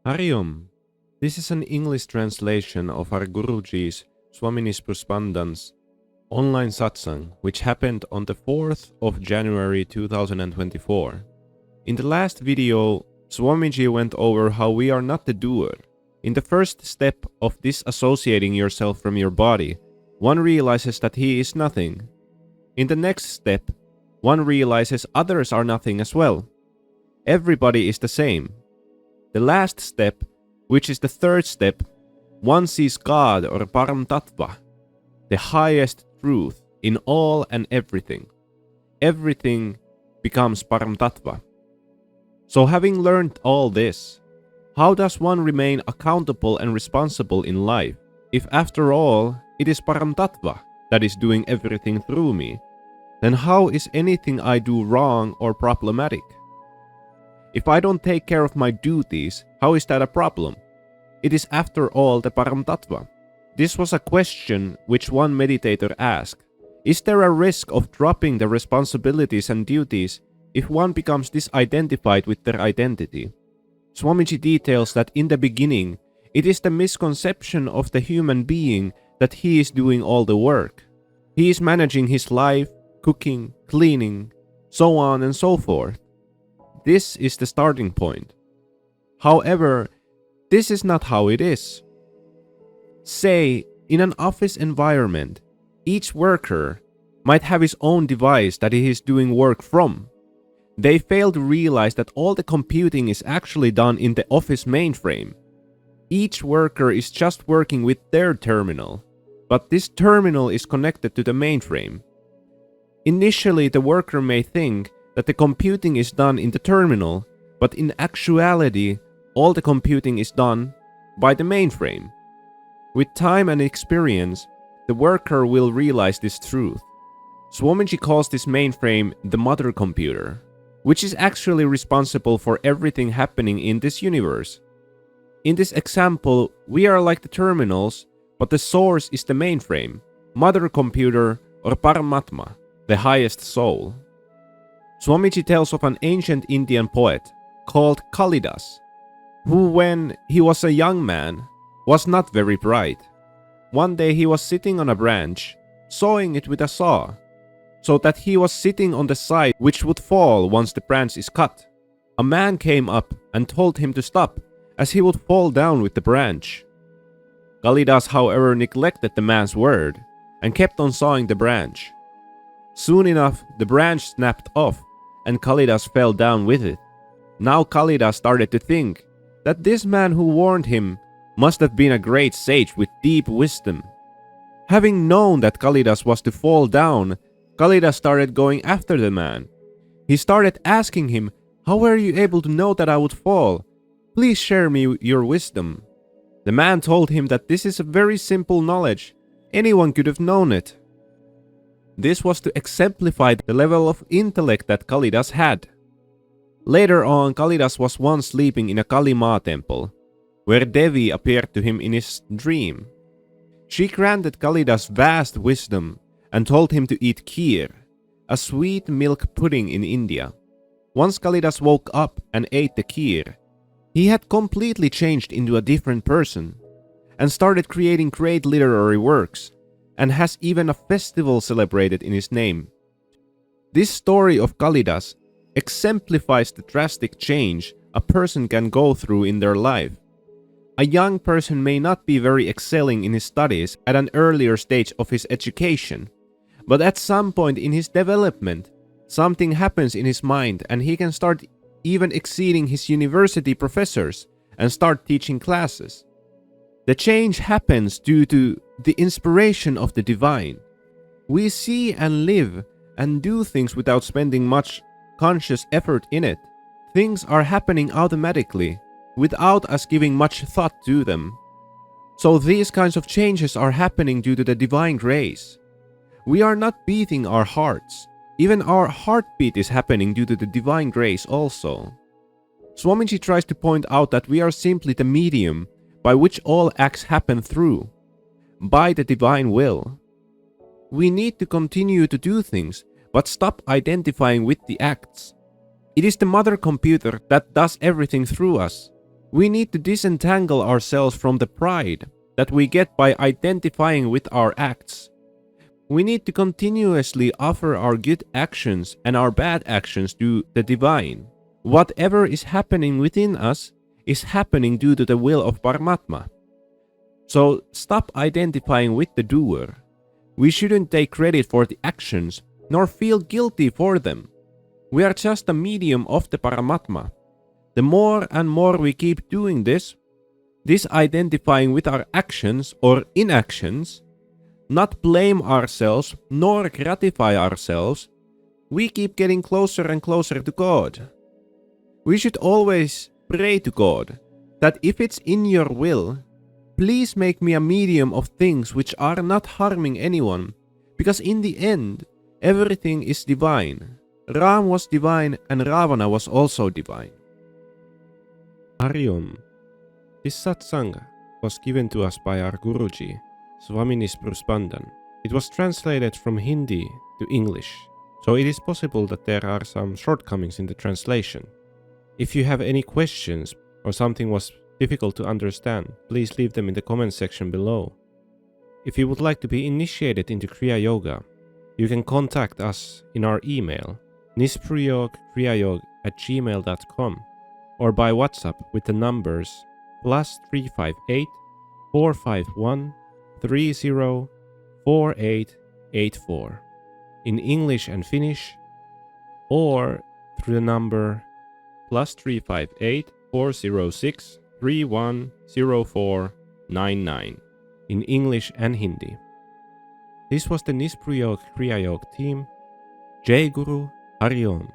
Hariom. This is an English translation of our Guruji's Swami Nispruh Spandan's online satsang, which happened on the 4th of January 2024. In the last video, Swamiji went over how we are not the doer. In the first step of disassociating yourself from your body, one realizes that he is nothing. In the next step, one realizes others are nothing as well. Everybody is the same. The last step, which is the third step, one sees God or Param-tattva, the highest truth in all and everything. Everything becomes Param-tattva. So having learned all this, how does one remain accountable and responsible in life if after all it is Param-tattva that is doing everything through me? Then how is anything I do wrong or problematic? If I don't take care of my duties, how is that a problem? It is after all the Param-tattva. This was a question which one meditator asked. Is there a risk of dropping the responsibilities and duties if one becomes disidentified with their identity? Swamiji details that in the beginning, it is the misconception of the human being that he is doing all the work. He is managing his life, cooking, cleaning, so on and so forth. This is the starting point. However, this is not how it is. Say, in an office environment, each worker might have his own device that he is doing work from. They fail to realize that all the computing is actually done in the office mainframe. Each worker is just working with their terminal, but this terminal is connected to the mainframe. Initially, the worker may think that the computing is done in the terminal, but in actuality, all the computing is done by the mainframe. With time and experience, the worker will realize this truth. Swamiji calls this mainframe the mother computer, which is actually responsible for everything happening in this universe. In this example, we are like the terminals, but the source is the mainframe, mother computer or Paramatma, the highest soul. Swamiji tells of an ancient Indian poet called Kalidas, who when he was a young man was not very bright. One day he was sitting on a branch, sawing it with a saw, so that he was sitting on the side which would fall once the branch is cut. A man came up and told him to stop, as he would fall down with the branch. Kalidas, however, neglected the man's word and kept on sawing the branch. Soon enough, the branch snapped off, and Kalidas fell down with it. Now Kalidas started to think that this man who warned him must have been a great sage with deep wisdom. Having known that Kalidas was to fall down, Kalidas started going after the man. He started asking him, "How were you able to know that I would fall? Please share me your wisdom." The man told him that this is a very simple knowledge. Anyone could have known it. This was to exemplify the level of intellect that Kalidas had. Later on, Kalidas was once sleeping in a Kali Ma temple, where Devi appeared to him in his dream. She granted Kalidas vast wisdom and told him to eat kheer, a sweet milk pudding in India. Once Kalidas woke up and ate the kheer, he had completely changed into a different person and started creating great literary works, and has even a festival celebrated in his name. This story of Kalidas exemplifies the drastic change a person can go through in their life. A young person may not be very excelling in his studies at an earlier stage of his education, but at some point in his development, something happens in his mind and he can start even exceeding his university professors and start teaching classes. The change happens due to the inspiration of the divine. We see and live and do things without spending much conscious effort in it. Things are happening automatically, without us giving much thought to them. So these kinds of changes are happening due to the divine grace. We are not beating our hearts. Even our heartbeat is happening due to the divine grace also. Swamiji tries to point out that we are simply the medium by which all acts happen through, by the divine will. We need to continue to do things, but stop identifying with the acts. It is the mother computer that does everything through us. We need to disentangle ourselves from the pride that we get by identifying with our acts. We need to continuously offer our good actions and our bad actions to the divine. Whatever is happening within us is happening due to the will of Paramatma. So stop identifying with the doer. We shouldn't take credit for the actions, nor feel guilty for them. We are just a medium of the Paramatma. The more and more we keep doing this identifying with our actions or inactions, not blame ourselves nor gratify ourselves, we keep getting closer and closer to God. We should always pray to God that if it's in your will, please make me a medium of things which are not harming anyone, because in the end, everything is divine. Ram was divine and Ravana was also divine. Ariom. This satsang was given to us by our Guruji, Swami Nispruh Spandan. It was translated from Hindi to English, so it is possible that there are some shortcomings in the translation. If you have any questions or something was difficult to understand, please leave them in the comment section below. If you would like to be initiated into Kriya Yoga, you can contact us in our email nispruhyogkriyayog@gmail.com or by WhatsApp with the numbers +358 451 304884 in English and Finnish, or through the number +358 406 310499 in English and Hindi. This was the Nispruhyog Kriyayog team. Jai Guru, Hari Om.